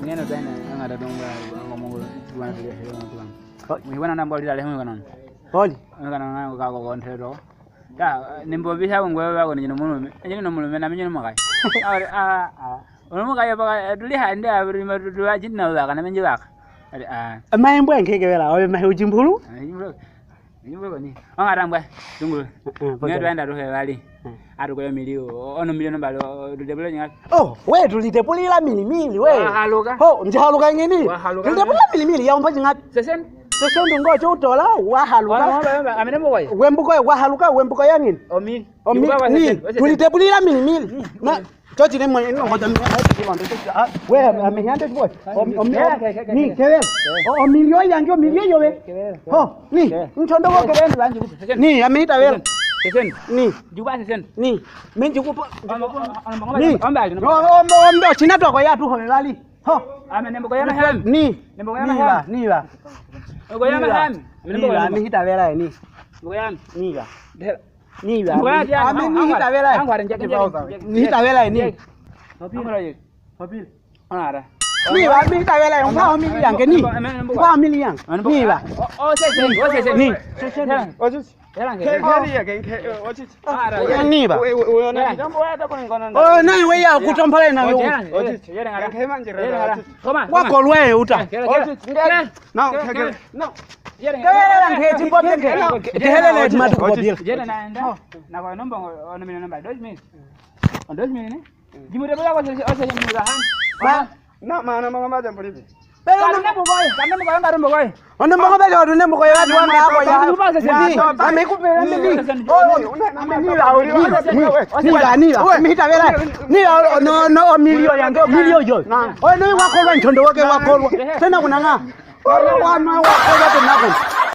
ngene tena ngada donga ngomong tuan dia hello tuan mi wana nambo dia lehmu kanon Oli kanon ngango ka ko kontero ya nimbo bisa ngwe ba ko nyino muno nyino muno na nyino makai ono makai ba duli hande abri ma dulu ajinna ba kana menje ba maembo ngeke bela obe mahe ujimbulu Nimbo ni ngara mbwa tungulu ngedo enda ruhe wali adu ko milio ono milio nambalo debelo nyanga we tulitepulila milimili we haluka njahaluka ngeni tulitepulila milimili ya umbaji ngapi sesen ngocho utola wa haluka amenembo kwa wembuko wa haluka wembuko ya nini omi ni tulitepulila milimili na Chochi ni mwenye ngoja we amehande boy ni kele o milio yangu milio yowe ni nchondo ko kele banji ni ameita wela sesen ni juba sesen ni menji kupa ni ombali ombe china toko ya tu holali amenembo ko yana ham ni nembo ko yana ham ni ba ko yana ham amenembo ko amehita wela ni ko yana ni ba ni ba amehita wela ni hita wela ni Hopil. Ara. Ni ba mi ta wela ngwa mili yange ni. Ngwa mili yang. Ni ba. Sesen. Ni. Sesen. Ojusi. Yarange. Ojusi. Ara. Ni ba. Nani we ya kutompala na wewe. Ojusi. Yarange. Koma. Wako lwe uta. Ojusi. No. No. Yarange ngeti bobe ngeti. Helele matu bobe. Jere naenda. Na kwa nomba ono mimi namba 2 minutes. 2 minutes ni? Jimude bala kwa sasa ni murahan. Ba na mana mama jambo lipi. Kana nembo kwa ngaro mbo kwa. Ono mbo bale odu nembo kwa watu wanga hapo ya. Amekupela mimi. Ni mihita wela. Ni no milio yango milio yo. Ono wako lwa nchondo wake wako. Tena kuna nga. Wana wako watu nako.